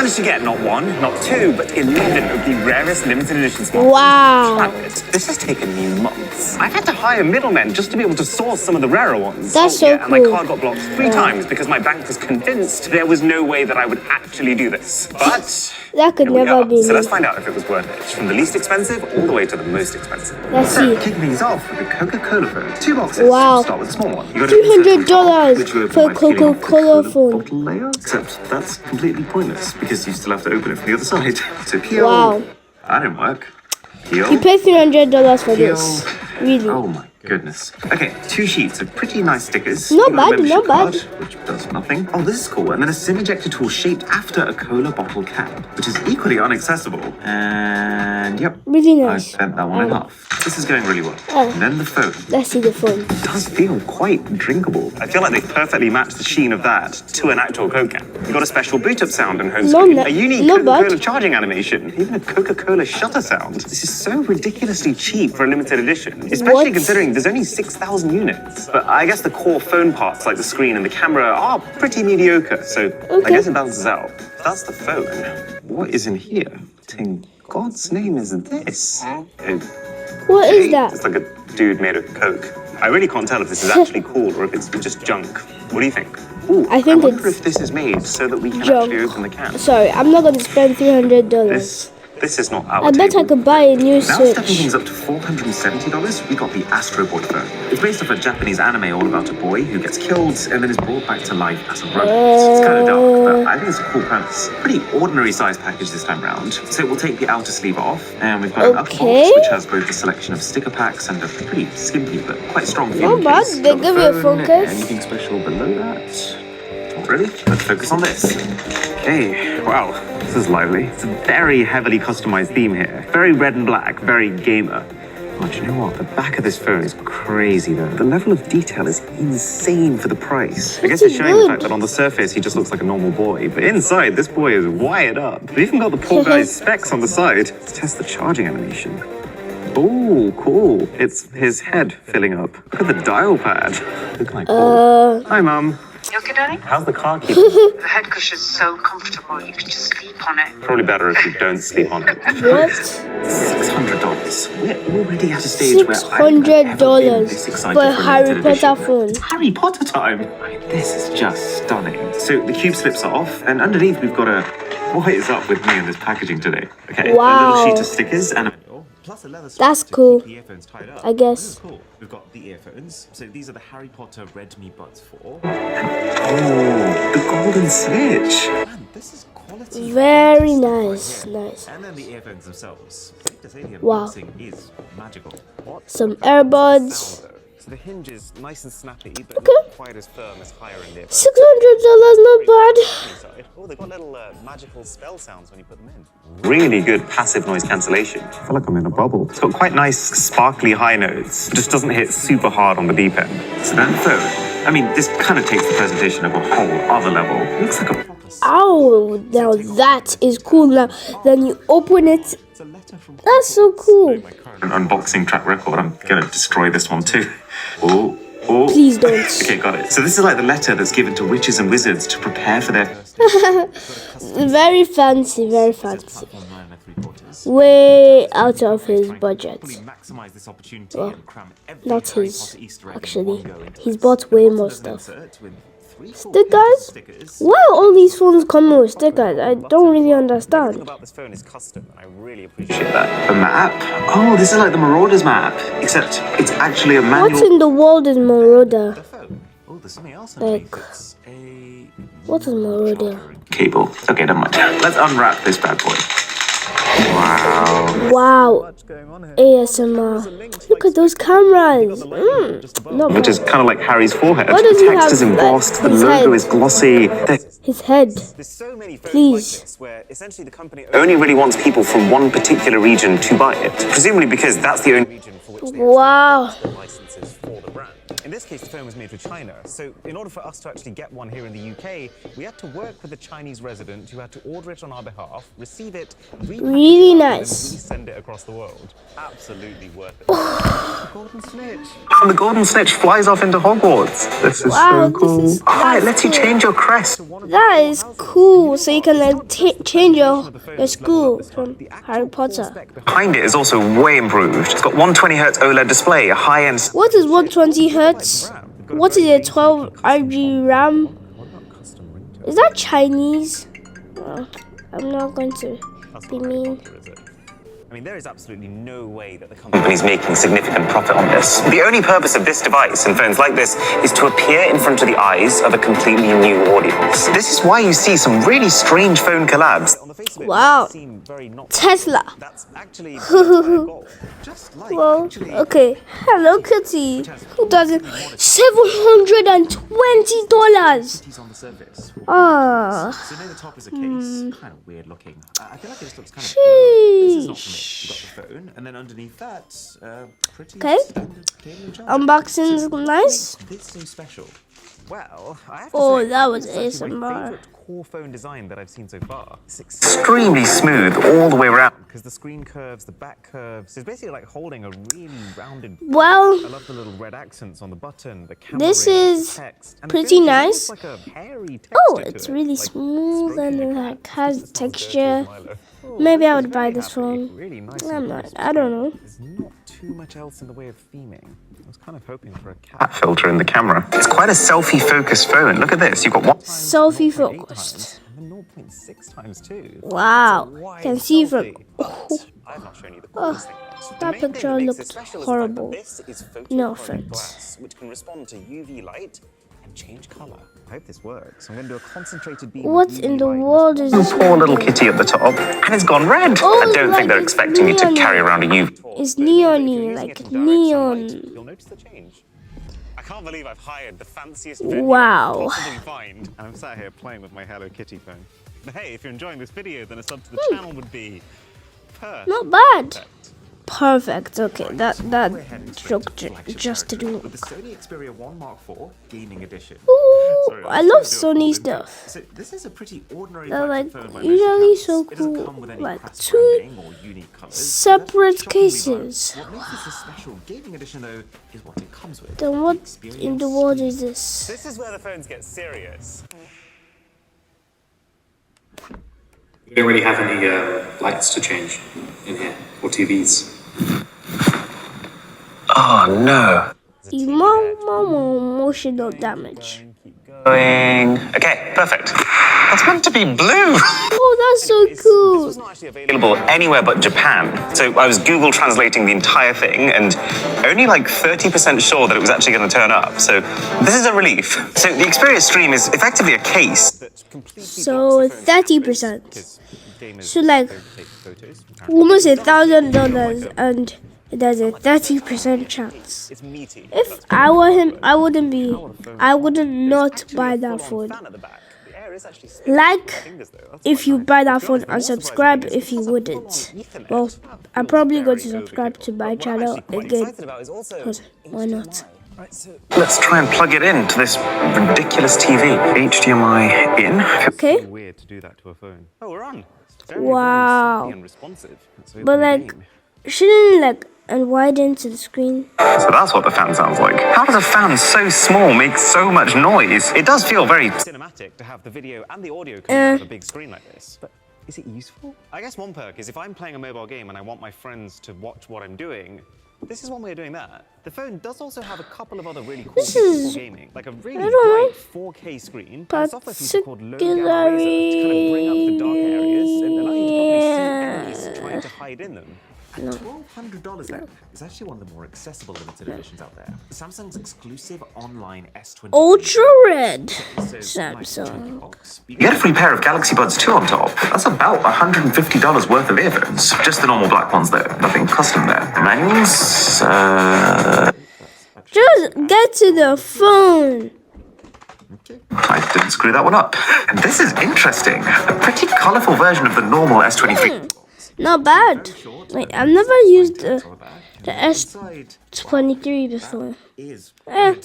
managed to get not one, not two, but 11 of the rarest limited edition smartphones Wow. on the planet. This has taken me months. I've had to hire middlemen just to be able to source some of the rarer ones. That's so And my cool. card got blocked 3 times because my bank was convinced there was no way that I would actually do this. But That could here we never are. be So me. let's find out if it was worth it. From the least expensive all the way to the most expensive. Let's So, see. kicking things off with the Coca-Cola phone. 2 boxes. Wow. Start with a small one. You got $300 which you open for by peeling off the Coca-Cola phone. bottle layer. Except that's completely pointless because you still have to open it from the other side. So peel. Wow. That didn't work. Peel. You paid $300 for Peel. this. Really? Oh my goodness. Okay, 2 sheets of pretty nice stickers. Not You got a bad, membership not bad. card, which does nothing. Oh, this is cool. And then a SIM ejector tool shaped after a cola bottle cap, which is equally inaccessible. And yep, Really I nice. bent that one in half. This is going really well. Oh. And then the phone. Let's see the phone. It does feel quite drinkable. I feel like they perfectly match the sheen of that to an actual Coke can. You got a special boot up sound and home No, screen, no- a unique not bad. Coca-Cola charging animation, even a Coca-Cola shutter sound. This is so ridiculously cheap for a limited edition, especially What? considering there's only 6,000 units. But I guess the core phone parts like the screen and the camera are pretty mediocre, so I Okay. guess it balances out. That's the phone. What is in here? In God's name is this? What is that? It's like a dude made of Coke. I really can't tell if this is actually cool or if it's just junk. What do you think? Ooh, I think wonder it's if this is made so that we can junk. actually open the can. Sorry, I'm not gonna spend $300. This is not our I bet table. I could buy a new Now stepping Switch. things up to $470, we got the Astro Boy phone. It's based off a Japanese anime all about a boy who gets killed and then is brought back to life as a robot. It's kind of dark, but I think it's a cool premise. Pretty ordinary size package this time round. So we'll take the outer sleeve off, and we've got an upper Okay. box which has both a selection of sticker packs and a pretty skimpy but quite strong feeling bad. case. They Got the give you a phone, phone case. Anything special below that? Not really. Let's focus on this. Okay, wow, this is lively. It's a very heavily customized theme here. Very red and black, very gamer. Oh, do you know what? The back of this phone is crazy though. The level of detail is insane for the price. I guess it's showing the fact that on the surface he just looks like a normal boy, but inside this boy is wired up. They've even got the poor guy's specs on the side. Let's test the charging animation. Oh, cool. It's his head filling up. Look at the dial pad. Look like Hi, Mum. You okay, darling? How's the car keeping? The head cushion's so comfortable, you can just sleep on it. Probably better if you don't sleep on it. What? $600. We're already at a stage where I've never been $600 this excited for a for a Harry limited Potter edition. phone. Harry Potter time! I mean, this is just stunning. So the cube slips off, and underneath we've got a... What is up with me and this packaging today? Okay, a Wow. little sheet of stickers and a... Plus a leather That's strap to cool. keep the earphones tied up. I guess. This is cool. We've got the earphones. So these are the Harry Potter Red Me Buds 4. Oh, the golden switch. Man, this is quality. Very nice, nice. And then the earphones themselves. Safe to say the Wow. unboxing is magical. Some earbuds. So the hinge is nice and snappy, but Okay. not quite as firm as higher end earphones. $600, not bad. Inside. Oh, they've got little magical spell sounds when you put them in. Really good passive noise cancellation. I feel like I'm in a bubble. It's got quite nice sparkly high notes. It just doesn't hit super hard on the deep end. So then the phone. I mean, this kind of takes the presentation of a whole other level. It looks like a proper... Oh, now that is cool. Now, then you open it. It's a letter from... That's so cool. An unboxing track record. I'm gonna destroy this one too. Oh. Oh. Please don't. Okay, got it. So this is like the letter that's given to witches and wizards to prepare for their... Very fancy, very fancy. Way out of his budget. Well, not his, actually. He's bought way more stuff. Stickers? Why all these phones come with stickers? I don't really understand. About this phone is custom, and I really appreciate that. A map? Oh, this is like the Marauders map, except it's actually a manual. What in the world is Marauder? Oh, there's something else Like, It's a what is Marauder? cable. Okay, never mind. Let's unwrap this bad boy. Wow. Wow. ASMR. Look at those cameras. Not Which bad. is kind of like Harry's forehead. Why does The he text have, is embossed, like, the his logo head? is glossy. His head. There's so many phones Please. like this where essentially the company only really wants people from one particular region to buy it. Presumably because that's the only region for which they Wow. have licenses for the brand. In this case, the phone was made for China. So in order for us to actually get one here in the UK, we had to work with a Chinese resident who had to order it on our behalf, receive it, repackage really nice. Send it across the world. Absolutely worth it. Golden snitch. And the golden snitch flies off into Hogwarts. This is Wow, so cool. this is It lets you cool. change your crest. That is cool. So you can like change your school from Harry Potter. Behind it is also way improved. It's got 120Hz OLED display, a high-end. What is 120 hertz? What is a 12 RG RAM? Is that Chinese? I'm not going to be mean. I mean, there is absolutely no way that the Company's making significant profit on this. The only purpose of this device and phones like this is to appear in front of the eyes of a completely new audience. This is why you see some really strange phone collabs. Wow. Tesla. That's actually Well, okay. Hello Kitty. Who doesn't? $720. Ah. So near the top is a case, kind of weird looking. I feel like it just looks kind of Sheesh. This is not from it. You got the phone, and then underneath that, pretty Okay. standard cable charger. Unboxing's nice. This so special. Well, I have to Oh, say, that was this is actually my ASMR. favorite core phone design that I've seen so far. It's Extremely smooth all the way around. because the screen curves, the back curves. It's basically like holding a really rounded. Well, I love the little red accents on the button, the camera. this ring, the is text, and the pretty finish is nice. almost like a hairy Oh, texture it's to it, really like smooth stroking and a like cat. has This is not as dirty texture. as Milo. Oh, Maybe I this is would buy very this happy, phone. really nice I'm and not. crisp. I don't know. There's not too much else in the way of theming. I was kind of hoping for a Cat cat. filter in the camera. It's quite a selfie-focused phone. Look at this. You've got one. Selfie focused. And then 0.6 times too. Wow. Wide Can see from. selfie. But I've not shown you the coolest thing yet. The that main thing picture makes it looked special is the fact that horrible. this is No photochromic offense. glass, which can respond to UV light and change color. I hope this works. I'm going to do a concentrated beam. What of in UV the light world is this? Poor little kitty at the top, and it's gone red. Oh, I don't like think they're it's expecting you to neon. carry around a UV. It's But it means that if you're neon-y, using like it in direct sunlight, neon. You'll notice the change. I can't believe I've hired the fanciest venue Wow. I could possibly find, and I'm sat here playing with my Hello Kitty phone. But hey, if you're enjoying this video, then a sub to the channel would be perfect. Not bad. Perfect. Okay, that joke just to do. With the Sony Xperia 1 Mark IV Gaming Edition. Ooh, Sorry, I was love just gonna do a Sony full stuff. intro. So this is a pretty ordinary They're flagship like phone by usually most so accounts. It doesn't cool, come with any like press two branding or unique colours. separate That's shockingly cases. vibrant. What makes this a special gaming edition though is what it comes with. Then what in the world is this? This is where the phones get serious. We don't really have any lights to change in here, or TVs. Oh no. Emotional damage. Going. Okay, perfect. That's meant to be blue. Oh, that's so This cool. was not actually available. Available anywhere but Japan. So I was Google translating the entire thing and only like 30% sure that it was actually going to turn up. So this is a relief. So the Xperia Stream is effectively a case. That completely So blocks the phone's 30%. because gamers So like don't take photos. almost $1,000, and there's a 30% chance. It's meaty. If I were him, I wouldn't not buy that phone. Fan at the back. The air is actually spinning Like, my fingers, though. That's if quite you nice. buy that To be phone, honest, the more unsubscribe surprising if you thing is wouldn't. this has a full-on Well, Ethernet. I'm probably going to Very subscribe to overkill. my But what I'm channel actually quite again. excited about is also Because why not? HDMI. Right, so Let's try and plug it into this ridiculous TV. HDMI in. Okay. weird to do that to a phone. Oh, we're on. It's very, Wow. very and responsive. Let's open But the like, game. shouldn't like and widen to the screen? So that's what the fan sounds like. How does a fan so small make so much noise? It does feel very. Cinematic to have the video and the audio come out of a big screen like this. But is it useful? I guess one perk is if I'm playing a mobile game and I want my friends to watch what I'm doing, this is one way of doing that. The phone does also have a couple of other really cool This features is- for gaming, like a really I don't know. bright 4K screen, and a software feature called low gamma razor to kind of bring up the dark areas and allow you to probably see enemies trying to hide in them. No. $1,200 though is actually one of the more accessible limited editions out there. Samsung's exclusive online S20 Ultra red Samsung. You get a free pair of Galaxy Buds 2 on top. That's about $150 worth of earphones. Just the normal black ones though. Nothing custom there. Manuals. Just get to the phone. I didn't screw that one up. And this is interesting. A pretty colourful version of the normal S23. Not bad. Wait, I've never used the S23 before. Is Eh,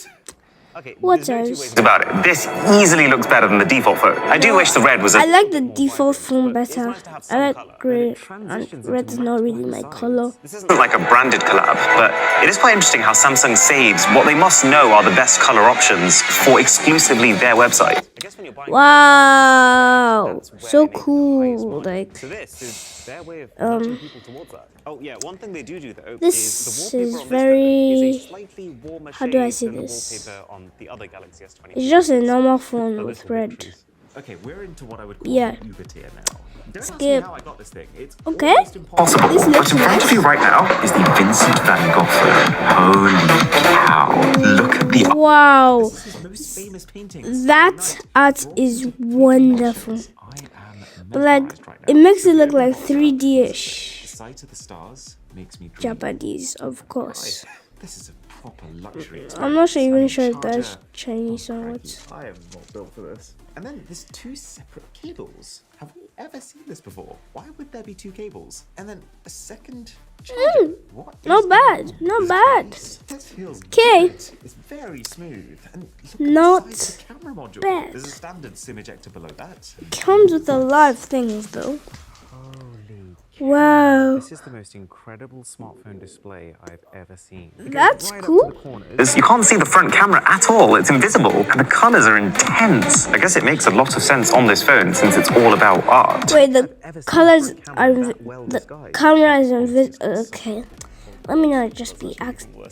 Okay, What there's no two else? ways About it. This easily looks better than the default phone. I do wish the red was I a like the default phone better. nice to have I some like colour, gray, and transitions red into is not matte really black my sides. color. This isn't like a branded collab, but it is quite interesting how Samsung saves what they must know are the best color options for exclusively their website. I guess when you're buying Wow, that's where so they make the highest cool. margin. Like, So this is their way of nudging people towards that. Oh yeah, one thing they do though this is the is wallpaper on very- this phone is a slightly warmer how do I shade say than this? the wallpaper on the other Galaxy S20. it's just a normal phone with red. Okay, we're into what I would call Yeah. the Uber tier now. Don't ask me Skip. how I got this thing. It's Okay. almost impossible. Possible. This But looks in front nice. of you right now is the Vincent van Gogh phone. Holy cow. Look at the Wow, This is his most famous painting. that art is wonderful. I am But like, mesmerised right it now. makes it look like The 3D-ish. sight of the stars makes me dream. Japanese, of course. This is a proper luxury. I'm not sure even And sure if that's charger. Chinese or Crikey, what. I am not built for this. And then there's two separate cables. Have we ever seen this before? Why would there be two cables? And then a second charger. What is Not bad, going on? not This bad. case- This feels 'Kay. good. It's very smooth. And look Not at the size of the camera module. bad. There's a standard SIM ejector below that. Comes with a lot of things though. Holy Wow, This is the most incredible smartphone display I've ever seen. that's cool. You can't see the front camera at all. It's invisible. And the colors are intense. I guess it makes a lot of sense on this phone since it's all about art. Wait, the colors are the camera is invisible. Okay, let me not just be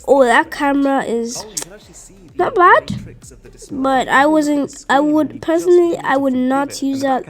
oh, that camera is not bad, but I would personally, I would not use that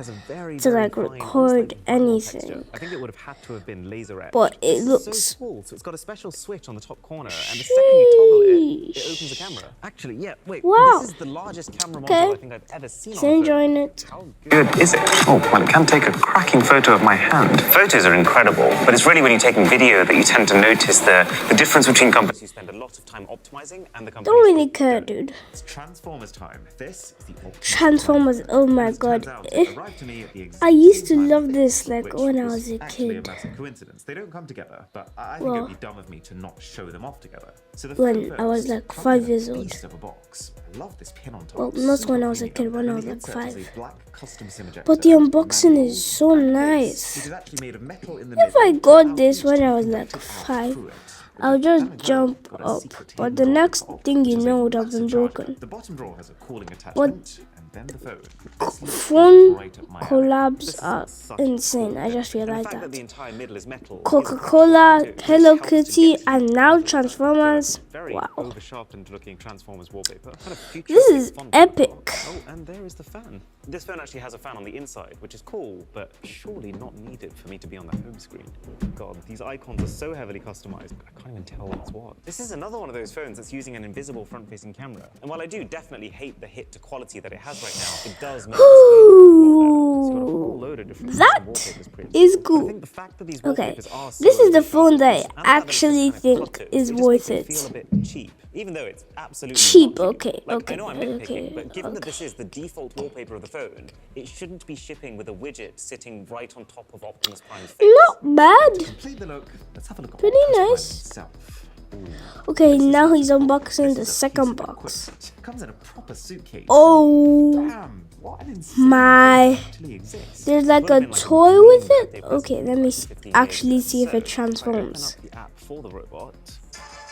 to like record anything. I think it would have had to have been laser etched. But it It's looks so small, so it's got a special switch on the top corner, and the second you toggle it, it opens the camera. Actually, yeah, wait, Wow. this is the largest camera Okay. module I think I've ever seen so on a phone. enjoying it. How Good is it? Oh, well, it can take a cracking photo of my hand. Photos are incredible, but it's really when you're taking video that you tend to notice the difference between companies. you spend a lot of time optimizing, and the companies Don't really that care, don't. dude. It's Transformers time. This is the ultimate Transformers. Oh my As it turns god. out, it arrived to me at the exact I used to same time love as this like which when I was a actually kid. a massive coincidence. They don't come together, but I think Well, it'd be dumb of me to not show them off together. So the when phone I was first like comes 5 in a years old. beast of a box. I love this pin on top. Well, It's not super when I was a premium. kid, when I And was the like insert is 5. a black custom SIM ejector, But the unboxing manual, is so and case. nice. It is actually made of metal in the If I middle, got so this when I allows was you to like connect it out 5, through it. I'll just And the jump got a up. secret But hidden the drawer next on top, thing you which is a know would have massive been charger. broken. The bottom drawer has a cooling What? attachment, and then the phone. This looks Phone right up my alley. collabs This is are such a insane. cool I just thing. And realized the fact that the that. entire middle is metal is Coca-Cola, impressive too. Hello This helps to Kitty, get and you now into that Transformers. very Wow. over-sharpened looking Transformers wallpaper. Kind of This futuristic is font. epic. Oh, and there is the fan. This phone actually has a fan on the inside, which is cool, but surely not needed for me to be on the home screen. God, these icons are so heavily customized, I can't even tell what's what. This is another one of those phones that's using an invisible front-facing camera. And while I do definitely hate the hit to quality that it has right now, it does make the screen a lot better. It's got a whole load of different That wallpapers pre-installed. is But I cool. think the fact that these Okay, wallpapers are so this is the over-sharpened phone that I and the fact that it's just actually kind of think cluttered, is it just worth makes it. feel a bit cheap, even though it's absolutely Cheap, not okay, Like, okay, I know I'm nitpicking, okay, but given that okay. this is the default wallpaper of the phone, it shouldn't be shipping with a widget sitting right on top of Optimus Prime's face. Not bad. Complete the look. Let's have a look at Pretty Optimus Prime nice. himself. Okay, now he's unboxing the This is a second piece of box. equipment. It comes in a proper suitcase. Oh Damn, what an insane my. thing actually exists. There's like Would've a been like toy dream with it. birthday Okay, present let me 15 years actually ago. see if it So, if I open transforms. up the app for the robot.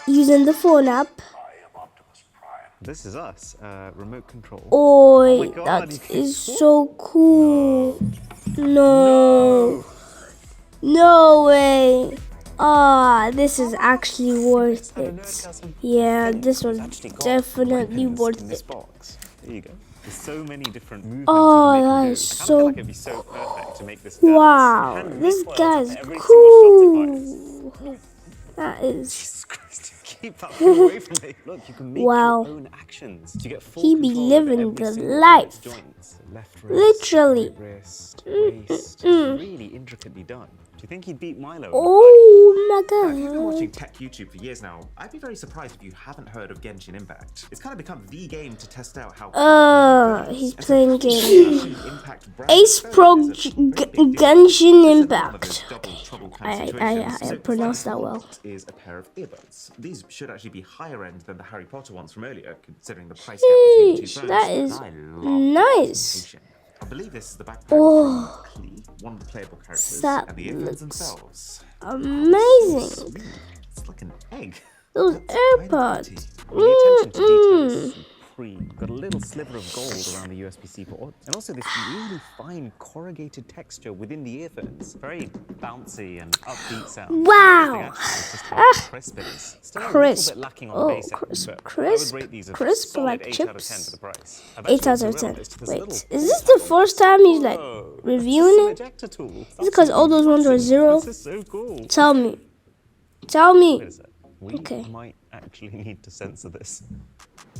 Using the phone app. This is us, remote control. Oh, God, that you can is so cool. No. Way. Ah, this is actually worth it. Yeah, this was definitely worth this it. box. There you go. There's so many different movements. Oh, you can that make is it do. I kinda so feel like it'd be so perfect to make this dance. wow. And This recoils guy's after every single shot it fires. cool. That is. Jesus Christ, keep that thing away from me. Look, you can make Wow. your own actions. You get full He be control over living every the single life. joints. Left wrist, Literally. right wrist, waist. It's really intricately done. Do you think he'd beat Milo? Oh my If you've been god. watching tech YouTube for years now, I'd be very surprised if you haven't heard of Genshin Impact. It's kind of become the game to test out how He's playing game. Impact brand Ace Pro is a pretty big deal. Genshin This is another Impact. double trouble kind of situations. I So pronounced that final well. product is a pair of earbuds. These should actually be higher end than the Harry Potter ones from earlier, considering the price gap between the two Sheesh, phones. that is I love the nice. presentation. I believe this is the backpack Oh, from Klee, one of the playable characters, that and the earphones looks themselves. amazing. Sweet. It's like an egg. Those That's kind of AirPods. pretty. The attention to detail is supreme. Got a little sliver of gold around the USB-C port, and also this really fine corrugated texture within the earphones. Very bouncy and upbeat sound. Wow. It's just how crisp it is. Still a Crisp. little bit lacking on the Oh, bass end, crisp, but crisp, I would rate these a crisp solid like 8 out of 10 chips. for the price. 8 out of 10. This Wait, little is this the first time he's like Whoa, reviewing it's it? an ejector tool. Is it because all those ones are zero? This is so cool. Tell me. Tell me. Wait a sec. We Okay. might actually need to censor this.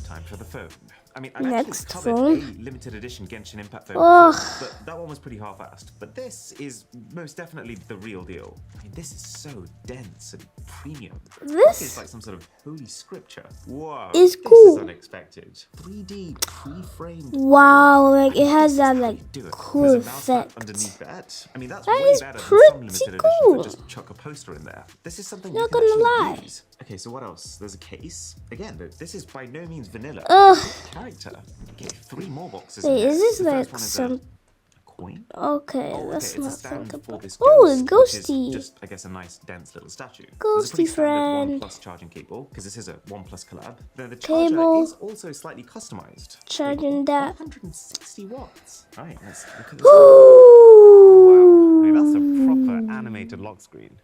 Time for the phone. I mean, I Next actually covered phone. a limited edition Genshin Impact phone Ugh. before, but that one was pretty half-assed. But this is most definitely the real deal. I mean, this is so dense and premium. This It's like some sort of holy scripture. Whoa, is this cool. is unexpected. 3D pre-framed. Wow, like it has that How like you do it. cool There's a mouse pad effect. underneath that. I mean, that's That way is better than some pretty limited editions cool. that just chuck a poster in there. This is something Not you can gonna actually lie. use. Okay, so what else? There's a case. Again, this is by no means vanilla. Ugh. Character. Okay, 3 more boxes. Wait, in is there. this The like first one is some? a coin? Okay, Oh, let's okay, it's a not stand think for about. this Oh, ghost, a which is ghosty. just, I guess, a nice, dense little statue. There's a Ghosty pretty standard friend. OnePlus charging cable, because this is a OnePlus collab. Then the charger Cable. is also slightly customized. Charging that. 160 watts. All right, let's look at this. Wow, Ooh. I mean, that's a proper animated lock screen.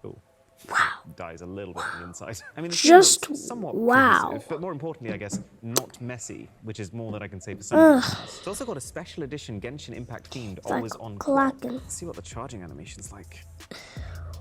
Oh. Wow. Dies a little bit on the inside. I mean, the Just screen looks somewhat wow. cohesive, but more importantly, I guess, not messy, which is more than I can say for some of these. It's also got a special edition Genshin Impact themed like always on clacking. Let's see what the charging animation's like.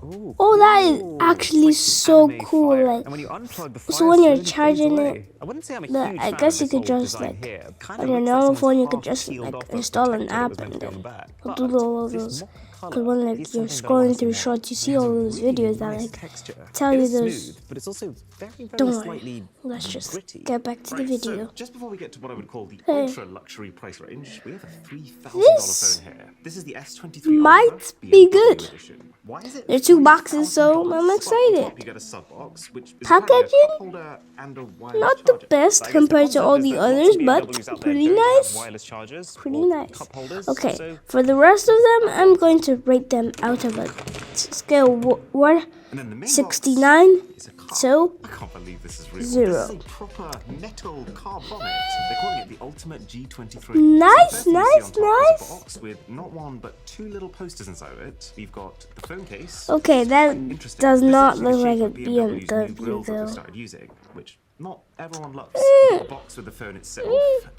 Ooh, Oh, that is cool. actually It's like so anime cool. fire. Like, and when you unplug the fire, so when you're slowly fades charging away. it, I wouldn't say I'm a but huge I fan guess of you this could whole just design like here. Kind on of your looks like normal someone's phone, you could half just peeled like off a install an protector that app was meant and to be on then the back. go But do all this those. mock Because colour when is like you're something that I wanna scrolling see through more. shorts, you see It has all a those really videos that nice like texture. tell It you is those. smooth, but it's also very Don't worry. slightly Let's just gritty. get back to the Right, video. so just before we get to what I would call the Hey. ultra luxury price range, we have a $3,000 This phone here. This is the S23 might Ultra be BMW good. edition. Why is it There are 2 boxes, so $3,000? I'm Well, on excited. top you get a sub box, which is apparently a Packaging? cup holder and a wireless Not the charger. best I guess the compared to concept all is the that lots of others, BMWs but out there pretty don't have nice. wireless chargers Pretty or nice. cup holders, Okay, so for the rest of them, I'm going to rate them out of a scale 1 And then the main 69 box is a car. to I can't believe this is real. 0. This is a proper metal car bonnet. They're calling it the Ultimate G23. Nice, So the first thing you see nice, on top is a nice. box with not one but 2 little posters inside of it. We've got the phone case. Okay, that Interesting. does This is not actually the look like shape a of BMW's new BMW grills that they though. started using, which not everyone loves. Eh. A box with the phone itself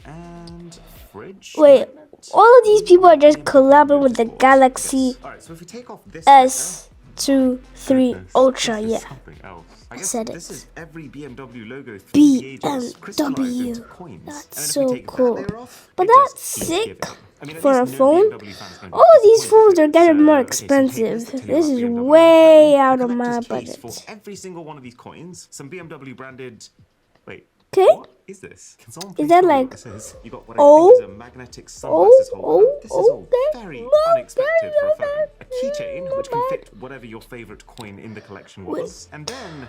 and fridge. Wait, all of these people are just collabing with the Galaxy All right, so if we take off this S23 Goodness, Ultra, this is yeah. something else. I I guess said this it. is every BMW logo through the ages crystallized BMW. into coins. That's And if so we take cool. That layer off, But it that's just keeps sick giving. I mean, at for a least no phone. BMW fan's gonna be All of these disappointed. phones are getting more So, okay, so take expensive. to tell you This about is BMW way The out of my collector's case budget. For every single one of these coins, some BMW branded. Wait. Okay. What is this? Can someone Is please that tell me like- what this is? You got what Oh, I think is a magnetic sunglasses holder. This is all okay. very No, unexpected for a not phone. bad. A keychain Not which can bad. fit whatever your favorite coin in the collection was, and then,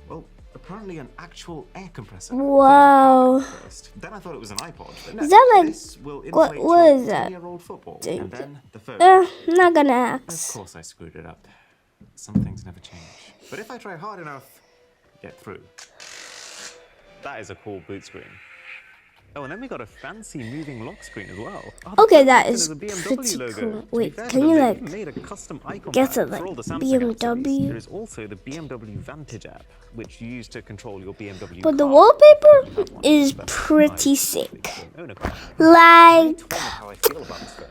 well, apparently an actual air compressor. Wow. First. Then I thought it was an iPod. But no, Is that like- this will what inflate is your that? 10-year-old football, and then the phone. Not gonna Of ask. course I screwed it up. Some things never change. But if I try hard enough, get through. that is a cool boot screen. Oh, and then we got a fancy moving lock screen as well. Oh, Okay, the that front is a BMW pretty logo. cool. To be Wait, fair to can them, you, they like, even made a custom icon get pad a, for like, all the Samsung BMW? accessories. There is also the BMW Vantage app, which you use to control your BMW But the car. wallpaper is pretty sick. Owner car. Like, How I feel about this phone.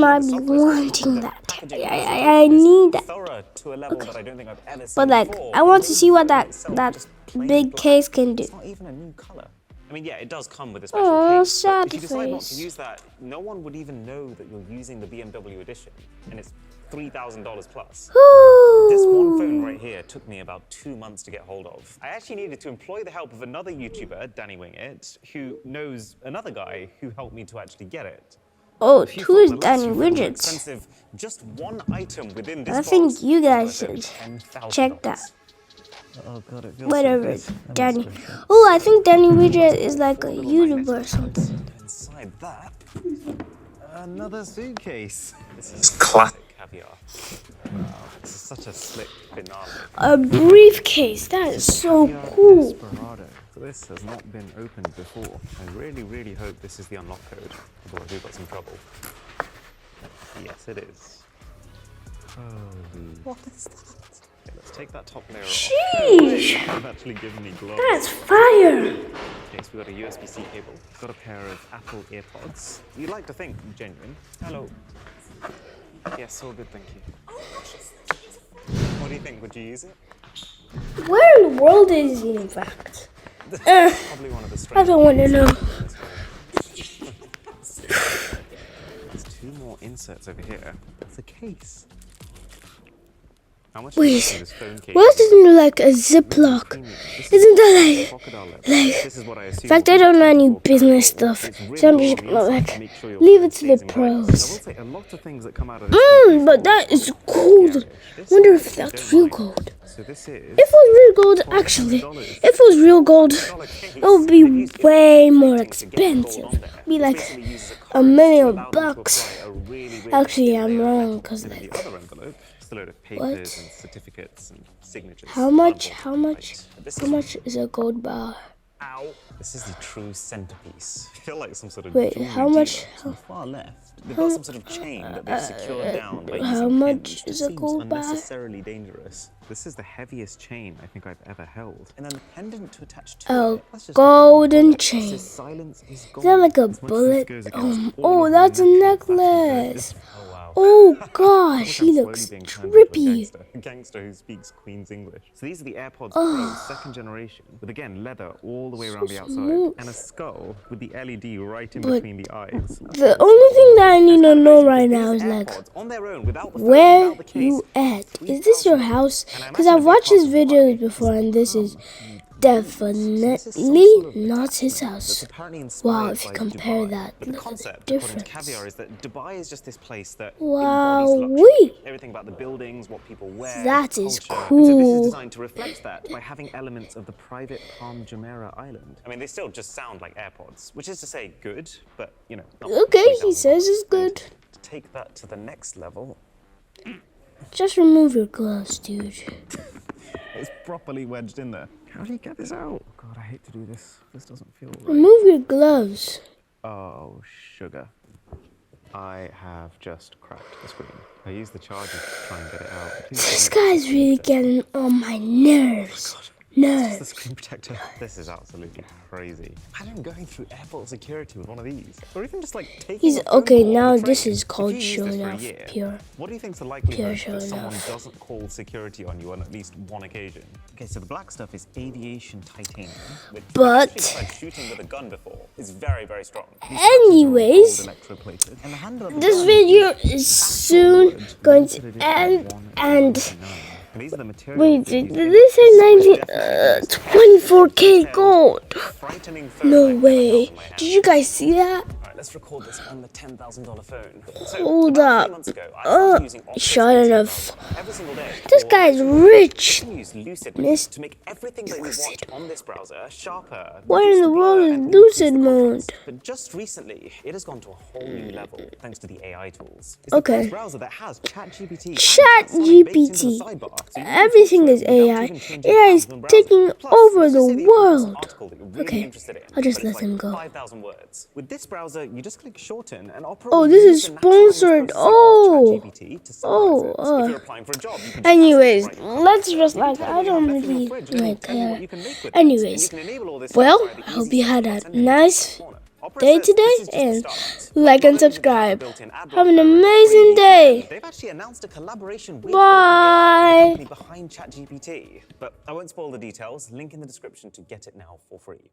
I'd be wanting that. I need that. Thorough to a level that I don't think I've ever seen But like, before. I want to see what that Itself, just plain big black. case can do. It's not even a new color. I mean, yeah, it does come with a special Aw, case, but sad if you decide not to face. use that, no one would even know that you're using the BMW edition, and it's $3,000 plus. This one phone right here took me about 2 months to get hold of. I actually needed to employ the help of another YouTuber, Danny Wingett, who knows another guy who helped me to actually get it. Oh, If you two thought is the last Danny few phones were Widgets. expensive, just one item within this I think box you is guys worth over should $10,000. check that. Oh god, it feels Whatever, so good. Danny. Oh, I think Danny Widget is like a YouTuber or something. Inside that, another suitcase. This is classic. caviar. Wow, this is such a slick banana. A briefcase. That is so cool. Desperado. So this has not been opened before. I really, really hope this is the unlock code. Otherwise we've got some trouble. Yes, it is. Holy. What is that? Okay, let's take that top layer off. Sheesh. You've actually given me gloves. That's fire. Okay, so we've got a USB-C cable. We've got a pair of Apple earpods. You'd like to think genuine. Hello. Yes, all good, thank you. What do you think? Would you use it? Where in the world is he, in fact? Probably one of the I don't want to know. There's two more inserts over here. That's a case. How much Wait, is this phone case? why doesn't it look like a Ziploc? Isn't that like... This is what I assume. In fact, I don't know any business stuff, so I'm just gonna like leave it to the I pros. will say a lot of things that come out of this. But that is gold. Wonder if that's real gold. So this is If it was real gold, actually, if it was real gold, it would be way more expensive. Be like $1,000,000. Actually, I'm wrong, cause like, the other envelope. Just a load of papers What? and certificates and signatures. how much is a gold bar? Ow. This is the true centerpiece. I feel like some sort of Wait, jewelry how much? dealer. Far left. They've got some sort of chain that they've secured down by how using much pins. is This a seems gold bar? unnecessarily dangerous. This is the heaviest chain I think I've ever held. And then the pendant to attach to A it. That's just golden It chain. says silence is Is gold. that like a As much as this bullet? goes against all Oh, of the that's a natural factors, necklace. Oh wow. Oh gosh, I'm he slowly looks being turned into a trippy. gangster. A gangster who speaks Queen's English. So these are the AirPods Pro second generation, with again leather all the way around the outside, smooth. and a skull with the LED right in But between the eyes. The only thing that I need to know right now is like, On their own, without the phone, where without the case, you at? Is this your house? Because I've watched his videos before, and this is definitely not his house. Wow, if you compare that, But the look at the concept, according to difference. Caviar, is that Dubai is just this place that Wow, embodies luxury. wee. Everything about the buildings, what people wear, That is culture. And so this is cool. designed to reflect that by having elements of the private Palm Jumeirah island. I mean, they still just sound like AirPods, which is to say good, but, you know, not Okay, he $3,000. says it's good. To take that to the next level, Just remove your gloves, dude. it's properly wedged in there. How do you get this out? God, I hate to do this. This doesn't feel right. Remove your gloves. Oh, sugar. I have just cracked the screen. I used the charger to try and get it out. Please This don't- guy's really getting on my nerves. The Nerves. screen protector. This is absolutely crazy. Imagine going through airport security with one of these. Or even just like taking He's a phone okay. call on Now the this train. is If called you use this showing for a off. year, Pure. What do you think's the likelihood showing that someone off. doesn't call security on you on at least one occasion? Okay, so the black stuff is aviation titanium, which But- actually tried shooting with a gun before. It's very, very strong. Anyways, Gold electroplated. And the handle of the this gun video is soon going to end, and And these are the materials wait, that did these this say things- 24K gold? Frightening phone No like that way. in my hand. Did you guys see that? Alright, let's record this on the $10,000 phone. So, Hold about 3 up. months ago, I started using Optus Shut Instant enough. Browser every single day. This guy's rich. You can use Lucid Miss- to make everything that you watch on this browser sharper. What reduce in the world blur, is and Lucid increase the mode? contrast. But just recently, it has gone to a whole new level thanks to the AI tools. It's the Okay. first browser that has ChatGPT. and ChatGPT. baked into the sidebar, so you can Everything talk is to it without AI. even changing AI is tabs in the browser. taking Plus, over let's the just say that you come across an world. article that you're really Okay, interested in, I'll just but it's let him like go. 5,000 words. With this browser, you just click shorten and Opera Oh, will this use is the natural language sponsored. processing of Oh. ChatGPT to summarize it. Oh, If you're applying for a job, you can just Anyways, ask it to write let's just like, Tell I it what you don't have left in your really fridge, and it'll like tell you what that. you can make with it. Anyways, And you can enable all this well, stuff by the hope easy you had settings a button in the nice corner. Opera day says today, this is just the and start. like and Not only do they have subscribe. built-in ad Have an blocker and amazing 3D day. They've actually announced a collaboration with Bye. OpenAI, the company behind ChatGPT. But I won't spoil the details. Link in the description to get it now for free.